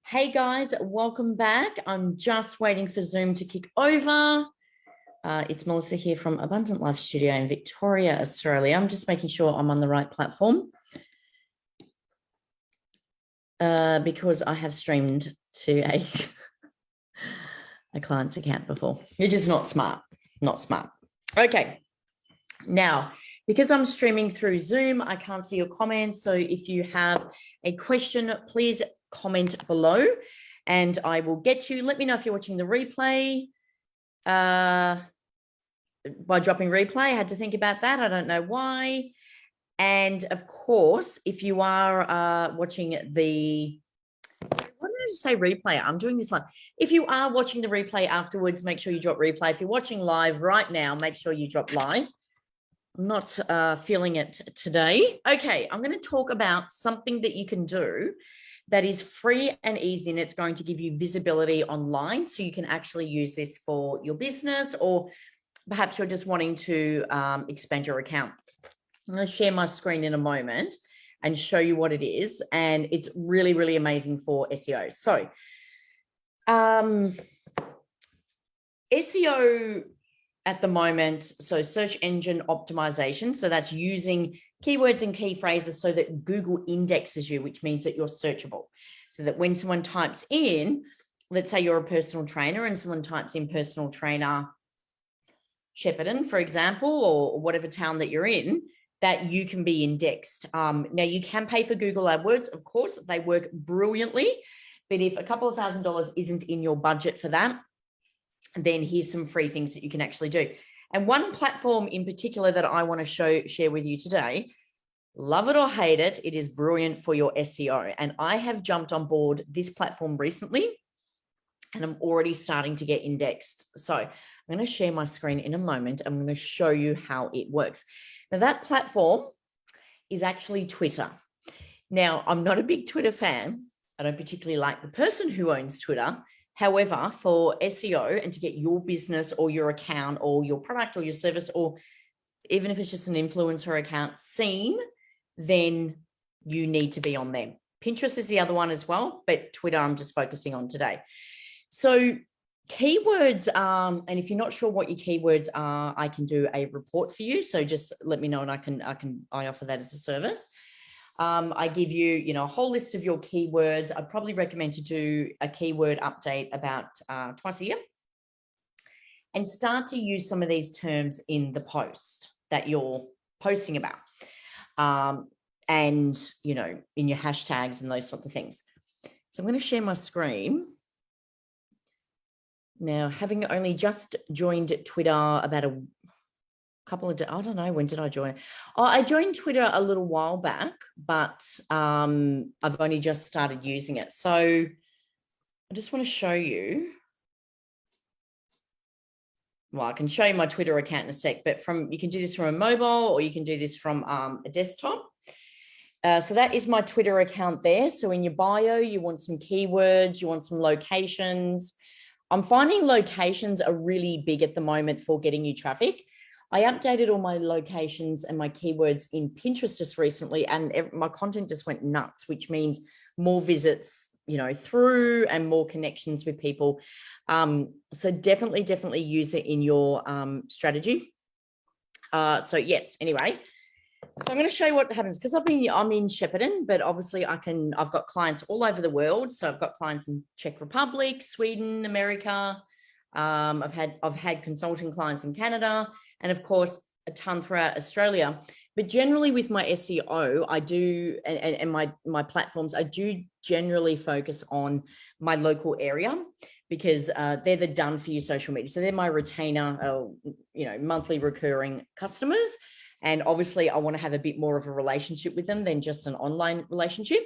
Hey guys, welcome back. I'm just waiting for Zoom to kick over. It's Melissa here from Abundant Life Studio in Victoria, Australia. I'm just making sure I'm on the right platform because I have streamed to a client's account before. You're just not smart, not smart. Okay, now, because I'm streaming through Zoom, I can't see your comments. So if you have a question, please comment below and I will get to you. Let me know if you're watching the replay. By dropping replay, I had to think about that. I don't know why. And of course, if you are watching the, sorry, what did I just say replay? I'm doing this live. If you are watching the replay afterwards, make sure you drop replay. If you're watching live right now, make sure you drop live. I'm not feeling it today. Okay, I'm going to talk about something that you can do that is free and easy, and it's going to give you visibility online so you can actually use this for your business, or perhaps you're just wanting to expand your account. I'm going to share my screen in a moment and show you what it is, and it's really, really amazing for SEO. So SEO at the moment, so search engine optimization, so that's using keywords and key phrases so that Google indexes you, which means that you're searchable. So that when someone types in, let's say you're a personal trainer and someone types in personal trainer Shepparton, for example, or whatever town that you're in, that you can be indexed. Now, you can pay for Google AdWords, of course, they work brilliantly, but if a couple of $1,000s isn't in your budget for that, then here's some free things that you can actually do. And one platform in particular that I want to share with you today, love it or hate it, it is brilliant for your SEO. And I have jumped on board this platform recently, and I'm already starting to get indexed. So I'm going to share my screen in a moment. I'm going to show you how it works. Now, that platform is actually Twitter. Now, I'm not a big Twitter fan. I don't particularly like the person who owns Twitter. However, for SEO and to get your business or your account or your product or your service, or even if it's just an influencer account seen, then you need to be on there. Pinterest is the other one as well, but Twitter I'm just focusing on today. So keywords, and if you're not sure what your keywords are, I can do a report for you. So just let me know and I offer that as a service. I give you, a whole list of your keywords. I'd probably recommend to do a keyword update about twice a year and start to use some of these terms in the post that you're posting about. And, in your hashtags and those sorts of things. So I'm going to share my screen. Now, having only just joined Twitter about a couple of days, I don't know, when did I join? I joined Twitter a little while back, but I've only just started using it. So I just want to show you. Well, I can show you my Twitter account in a sec, but you can do this from a mobile or you can do this from a desktop. So that is my Twitter account there. So in your bio, you want some keywords, you want some locations. I'm finding locations are really big at the moment for getting you traffic. I updated all my locations and my keywords in Pinterest just recently, and my content just went nuts, which means more visits, through, and more connections with people. So definitely use it in your strategy. So yes, anyway. So I'm going to show you what happens, because I'm in Shepparton, but obviously I've got clients all over the world. So I've got clients in Czech Republic, Sweden, America. I've had consulting clients in Canada, and of course a ton throughout Australia. But generally with my SEO, I do, and my platforms, I do generally focus on my local area, because they're the done for you social media. So they're my retainer, monthly recurring customers. And obviously I want to have a bit more of a relationship with them than just an online relationship.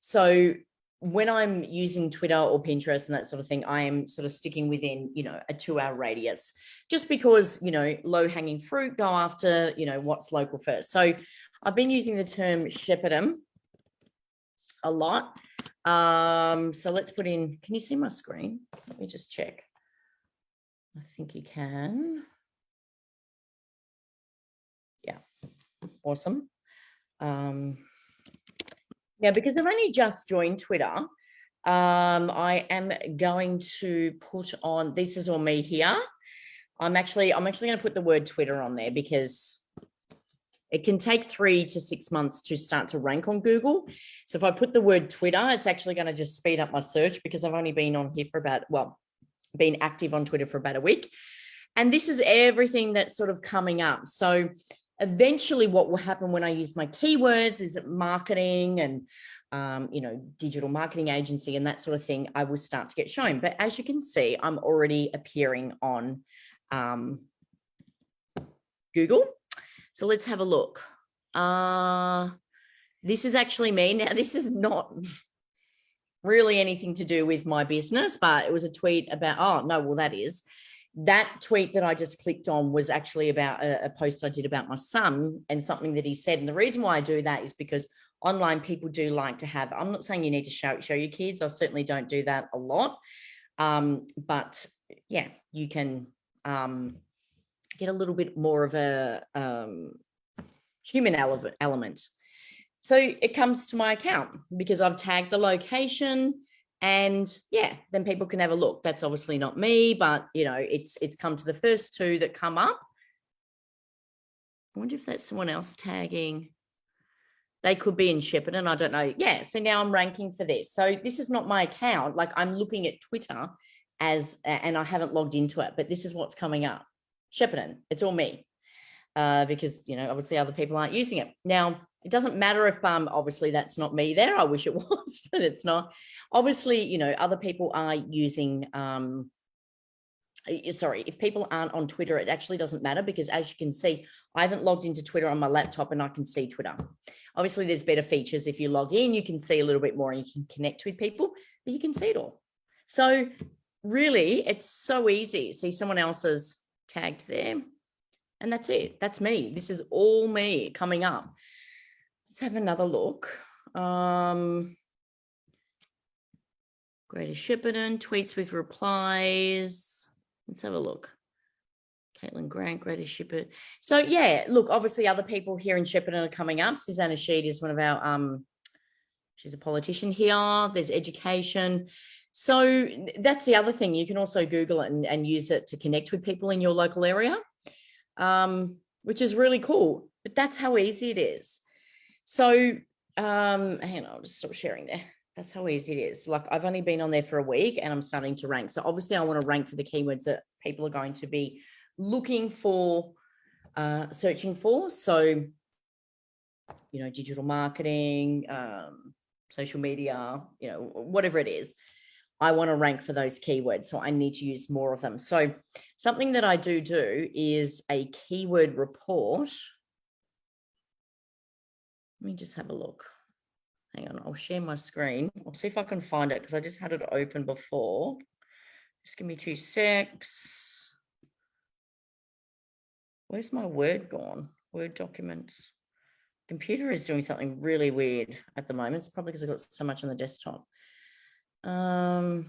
So when I'm using Twitter or Pinterest and that sort of thing, I am sort of sticking within, a 2-hour radius, just because, low hanging fruit, go after, what's local first. So I've been using the term Shepparton a lot. So let's put in, can you see my screen? Let me just check. I think you can. Yeah, awesome. Now, because I've only just joined Twitter, I am going to put on, this is all me here. I'm actually going to put the word Twitter on there because it can take 3 to 6 months to start to rank on Google. So if I put the word Twitter, it's actually going to just speed up my search because I've only been on here for been active on Twitter for about a week. And this is everything that's sort of coming up. So eventually what will happen when I use my keywords is marketing and, digital marketing agency and that sort of thing, I will start to get shown. But as you can see, I'm already appearing on Google. So let's have a look. This is actually me. Now, this is not really anything to do with my business, but it was a tweet about, that tweet that I just clicked on was actually about a post I did about my son and something that he said. And the reason why I do that is because online people do like to have, I'm not saying you need to show your kids. I certainly don't do that a lot. But yeah, you can get a little bit more of a human element. So it comes to my account because I've tagged the location and yeah, then people can have a look. That's obviously not me, but it's come to the first 2 that come up. I wonder if that's someone else tagging. They could be in Shepparton. I don't know. Yeah. So now I'm ranking for this. So this is not my account. Like I'm looking at Twitter and I haven't logged into it, but this is what's coming up. Shepparton. It's all me. Because, obviously other people aren't using it. Now, it doesn't matter if obviously that's not me there. I wish it was, but it's not. Obviously, other people are using, if people aren't on Twitter, it actually doesn't matter because as you can see, I haven't logged into Twitter on my laptop and I can see Twitter. Obviously, there's better features. If you log in, you can see a little bit more and you can connect with people, but you can see it all. So really, it's so easy. See someone else's tagged there. And that's it. That's me. This is all me coming up. Let's have another look. Greater Shepparton, tweets with replies. Let's have a look. Caitlin Grant, Greater Shepparton. So yeah, look, obviously other people here in Shepparton are coming up. Susanna Sheed is one of our, she's a politician here. There's education. So that's the other thing. You can also Google it and use it to connect with people in your local area. Which is really cool, but that's how easy it is. So, hang on, I'll just stop sharing there. That's how easy it is. Like I've only been on there for a week and I'm starting to rank. So obviously I want to rank for the keywords that people are going to be looking for, searching for. So, digital marketing, social media, whatever it is. I want to rank for those keywords. So I need to use more of them. So something that I do is a keyword report. Let me just have a look. Hang on, I'll share my screen. I'll see if I can find it because I just had it open before. Just give me 2 secs. Where's my Word gone? Word documents. Computer is doing something really weird at the moment. It's probably because I've got so much on the desktop. Keywords.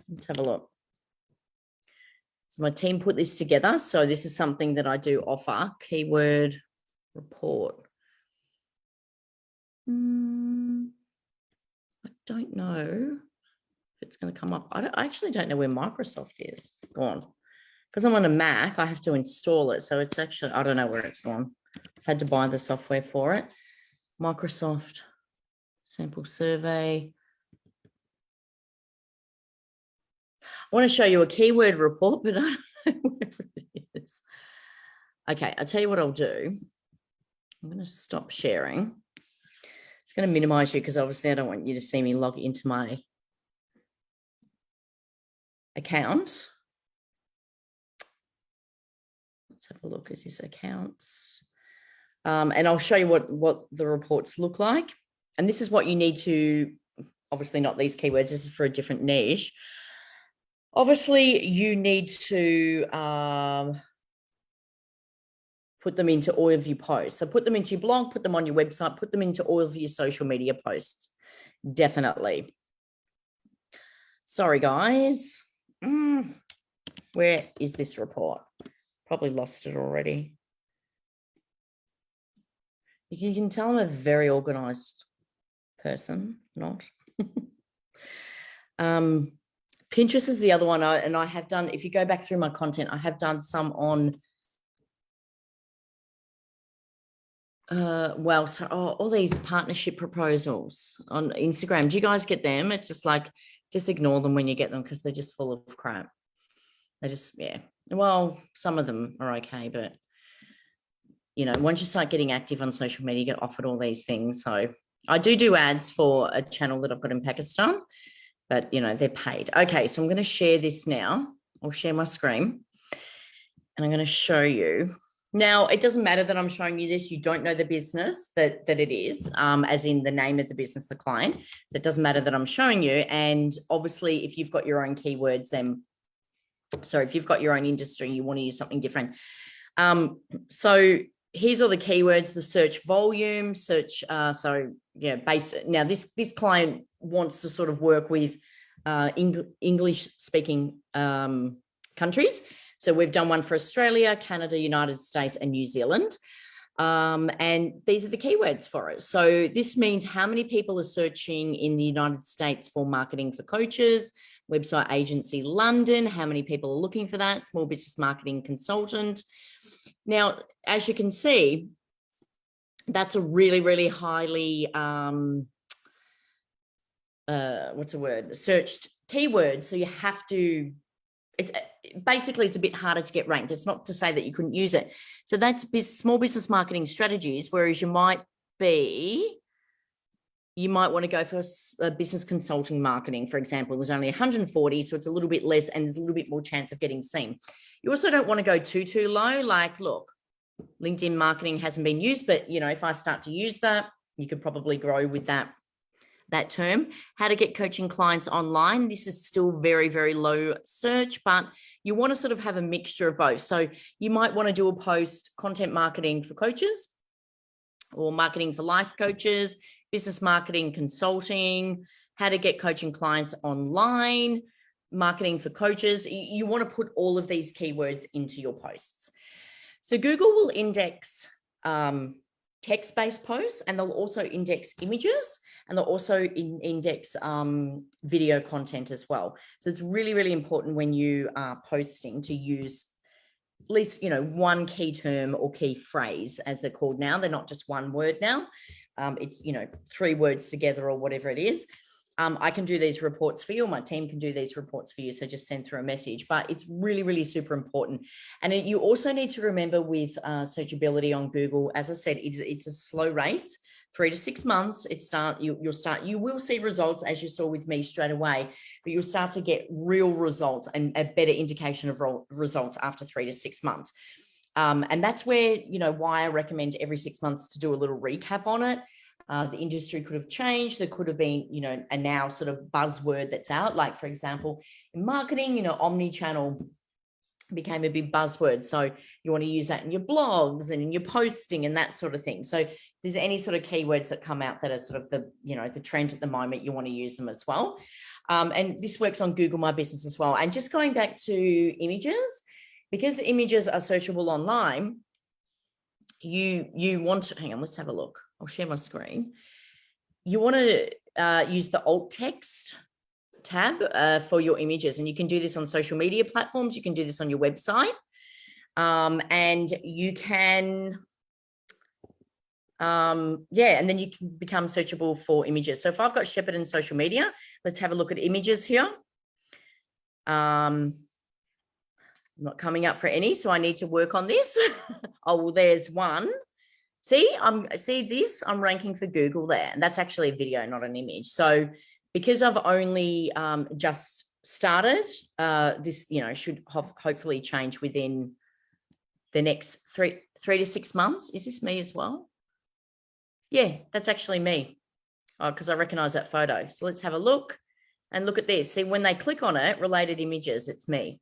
Let's have a look. So my team put this together. So this is something that I do offer, keyword report. I don't know if it's going to come up. I actually don't know where Microsoft is. Gone. Because I'm on a Mac, I have to install it. So it's actually, I don't know where it's gone. I've had to buy the software for it. Microsoft sample survey. I want to show you a keyword report, but I don't know where it is. Okay, I'll tell you what I'll do. I'm going to stop sharing. It's going to minimize you because obviously I don't want you to see me log into my account. Let's have a look. Is this accounts? And I'll show you what the reports look like. And this is what you need to, obviously not these keywords, this is for a different niche. Obviously you need to put them into all of your posts. So put them into your blog, put them on your website, put them into all of your social media posts. Definitely. Sorry, guys. Where is this report? Probably lost it already. You can tell I'm a very organized person, not. Pinterest is the other one. And I have done, if you go back through my content, I have done some on, all these partnership proposals on Instagram. Do you guys get them? It's just like, just ignore them when you get them because they're just full of crap. They just, yeah. Well, some of them are okay, but you know, once you start getting active on social media, you get offered all these things. So I do ads for a channel that I've got in Pakistan, but you know, they're paid. Okay, so I'm going to share this now. I'll share my screen and I'm going to show you. Now, it doesn't matter that I'm showing you this. You don't know the business that it is, as in the name of the business, the client. So it doesn't matter that I'm showing you. And obviously, if you've got your own keywords, then, sorry, if you've got your own industry, you want to use something different. So here's all the keywords, the search volume, search. So yeah, now this client wants to sort of work with English speaking countries. So we've done one for Australia, Canada, United States, and New Zealand. And these are the keywords for it. So this means how many people are searching in the United States for marketing for coaches, website agency London, how many people are looking for that, small business marketing consultant. Now, as you can see, that's a really, really highly, searched keyword. So you have to, it's a bit harder to get ranked. It's not to say that you couldn't use it. So that's small business marketing strategies, whereas you might want to go for a business consulting marketing, for example. There's only 140, so it's a little bit less and there's a little bit more chance of getting seen. You also don't want to go too low. Like, look, LinkedIn marketing hasn't been used, but you know, if I start to use that, you could probably grow with that term. How to get coaching clients online. This is still very, very low search, but you want to sort of have a mixture of both. So you might want to do a post, content marketing for coaches or marketing for life coaches, business marketing, consulting, how to get coaching clients online, marketing for coaches. You want to put all of these keywords into your posts. So Google will index text-based posts, and they'll also index images, and they'll also index video content as well. So it's really, really important when you are posting to use at least, you know, one key term or key phrase, as they're called now. They're not just one word now. It's, you know, 3 words together or whatever it is. I can do these reports for you, or my team can do these reports for you. So just send through a message, but it's really, really super important. And you also need to remember with searchability on Google, as I said, it's a slow race, 3 to 6 months. You will see results, as you saw with me straight away, but you'll start to get real results and a better indication of results after 3 to 6 months. And that's where, you know, why I recommend every 6 months to do a little recap on it. The industry could have changed. There could have been, you know, a now sort of buzzword that's out. Like, for example, in marketing, you know, omni-channel became a big buzzword. So you want to use that in your blogs and in your posting and that sort of thing. So if there's any sort of keywords that come out that are sort of the, you know, the trend at the moment, you want to use them as well. And this works on Google My Business as well. And just going back to images, because images are searchable online, you want to, hang on, let's have a look. I'll share my screen. You want to use the alt text tab for your images. And you can do this on social media platforms. You can do this on your website. And you can, and then you can become searchable for images. So if I've got Shepherd in social media, let's have a look at images here. I'm not coming up for any, so I need to work on this. Oh, well, there's one. See this, I'm ranking for Google there, and that's actually a video, not an image. So because I've only just started, this, you know, should hopefully change within the next three to 6 months. Is this me as well? Yeah, that's actually me. Oh, because I recognize that photo. So let's have a look and look at this. See, when they click on it, related images, it's me.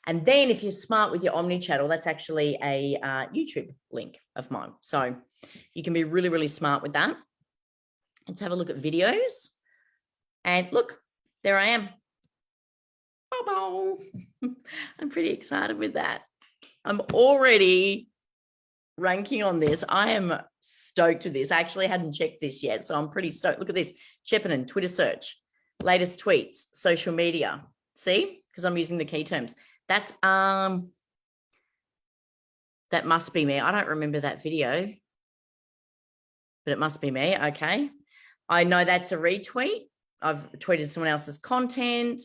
And then if you're smart with your omni-channel, that's actually a YouTube link of mine. So you can be really, really smart with that. Let's have a look at videos. And look, there I am. I'm pretty excited with that. I'm already ranking on this. I am stoked with this. I actually hadn't checked this yet, so I'm pretty stoked. Look at this. Shepparton, Twitter search, latest tweets, social media. See? Because I'm using the key terms. That's that must be me. I don't remember that video, but it must be me. Okay. I know that's a retweet. I've tweeted someone else's content.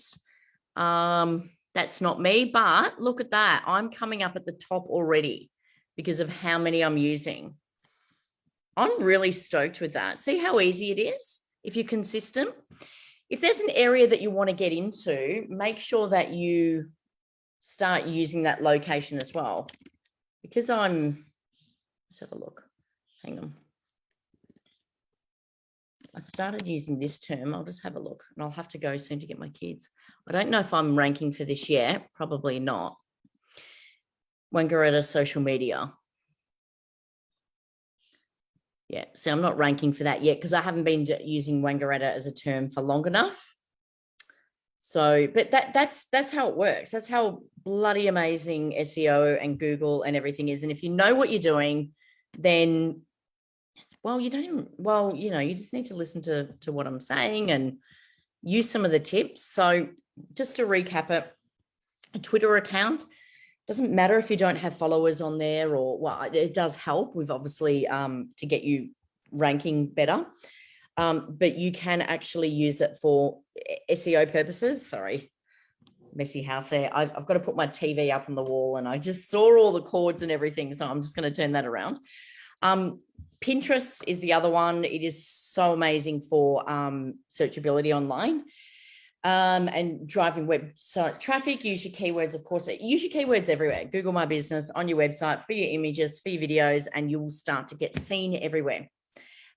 That's not me, but look at that. I'm coming up at the top already because of how many I'm using. I'm really stoked with that. See how easy it is if you're consistent. If there's an area that you want to get into, make sure that you start using that location as well. Because let's have a look. Hang on. I started using this term. I'll just have a look, and I'll have to go soon to get my kids. I don't know if I'm ranking for this yet. Probably not. Wangaratta social media. Yeah, so I'm not ranking for that yet because I haven't been using Wangaratta as a term for long enough. So, but that's how it works. That's how bloody amazing SEO and Google and everything is. And if you know what you're doing, then, well, you don't even, well, you know, you just need to listen to what I'm saying and use some of the tips. So just to recap it, a Twitter account, doesn't matter if you don't have followers on there, or, well, it does help. We've obviously to get you ranking better. But you can actually use it for SEO purposes. Sorry, messy house there. I've got to put my TV up on the wall, and I just saw all the cords and everything. So I'm just going to turn that around. Pinterest is the other one. It is so amazing for searchability online. And driving website traffic. Use your keywords, of course. Use your keywords everywhere. Google My Business on your website for your images, for your videos, and you will start to get seen everywhere.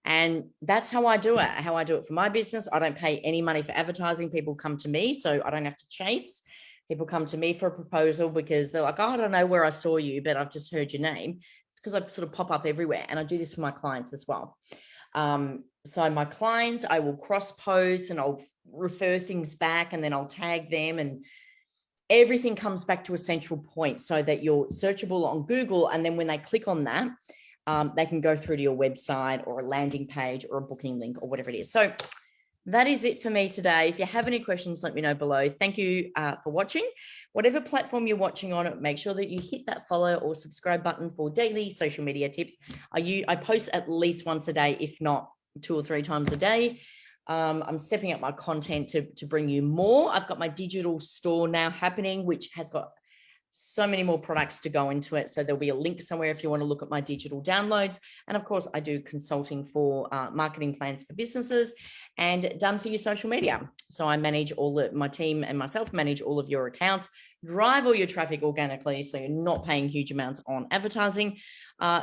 And that's how I do it. How I do it for my business. I don't pay any money for advertising. People come to me, so I don't have to chase. People come to me for a proposal because they're like, oh, I don't know where I saw you, but I've just heard your name. It's because I sort of pop up everywhere, and I do this for my clients as well. So my clients, I will cross post and I'll refer things back, and then I'll tag them, and everything comes back to a central point so that you're searchable on Google. And then when they click on that, they can go through to your website or a landing page or a booking link or whatever it is. So that is it for me today. If you have any questions, let me know below. Thank you for watching. Whatever platform you're watching on, make sure that you hit that follow or subscribe button for daily social media tips. I post at least once a day, if not 2 or 3 times a day. I'm stepping up my content to bring you more. I've got my digital store now happening, which has got so many more products to go into it. So there'll be a link somewhere if you want to look at my digital downloads. And of course, I do consulting for marketing plans for businesses and done for your social media. So I manage my team and myself manage all of your accounts, drive all your traffic organically. So you're not paying huge amounts on advertising.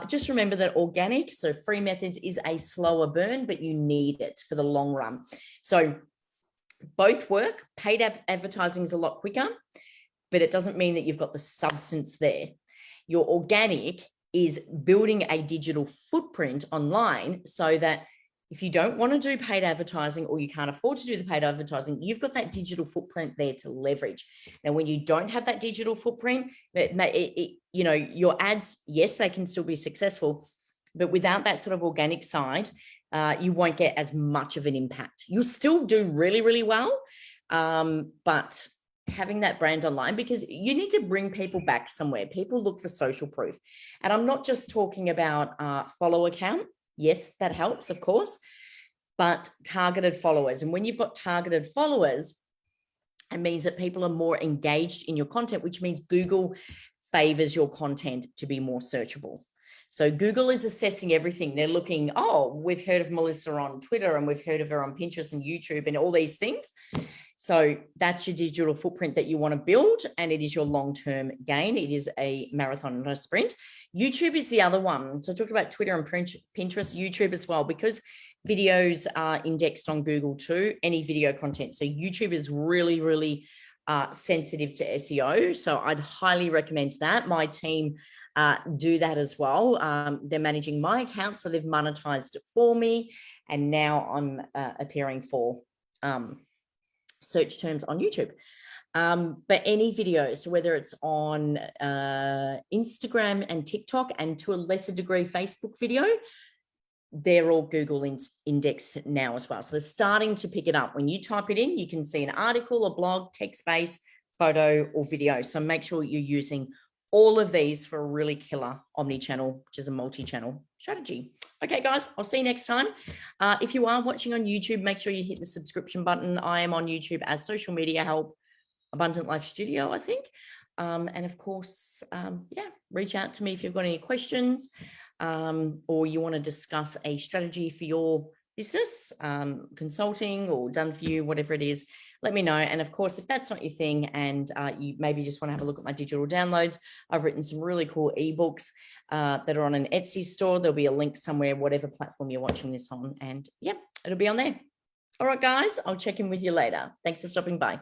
Just remember that organic, so free methods, is a slower burn, but you need it for the long run. So both work. Paid advertising is a lot quicker, but it doesn't mean that you've got the substance there. Your organic is building a digital footprint online so that if you don't want to do paid advertising, or you can't afford to do the paid advertising, you've got that digital footprint there to leverage. Now, when you don't have that digital footprint, your ads, yes, they can still be successful, but without that sort of organic side, you won't get as much of an impact. You'll still do really, really well, but having that brand online, because you need to bring people back somewhere. People look for social proof. And I'm not just talking about follow account. Yes, that helps, of course, but targeted followers. And when you've got targeted followers, it means that people are more engaged in your content, which means Google favors your content to be more searchable. So Google is assessing everything. They're looking, oh, we've heard of Melissa on Twitter, and we've heard of her on Pinterest and YouTube and all these things. So that's your digital footprint that you want to build, and it is your long-term gain. It is a marathon, not a sprint. YouTube is the other one. So I talked about Twitter and Pinterest, YouTube as well, because videos are indexed on Google too, any video content. So YouTube is really, really sensitive to SEO. So I'd highly recommend that. My team do that as well. They're managing my account, so they've monetized it for me. And now I'm appearing for search terms on YouTube. But any videos, so whether it's on Instagram and TikTok, and to a lesser degree, Facebook video, they're all Google indexed now as well. So they're starting to pick it up. When you type it in, you can see an article, a blog, text-based, photo, or video. So make sure you're using all of these for a really killer omni-channel, which is a multi-channel strategy. Okay, guys, I'll see you next time. If you are watching on YouTube, make sure you hit the subscription button. I am on YouTube as Social Media Help Abundant Life Studio, I think. And of course, yeah, reach out to me if you've got any questions, or you want to discuss a strategy for your business, consulting or done for you, whatever it is, let me know. And of course, if that's not your thing and you maybe just want to have a look at my digital downloads, I've written some really cool ebooks that are on an Etsy store. There'll be a link somewhere, whatever platform you're watching this on. And yeah, it'll be on there. All right, guys, I'll check in with you later. Thanks for stopping by.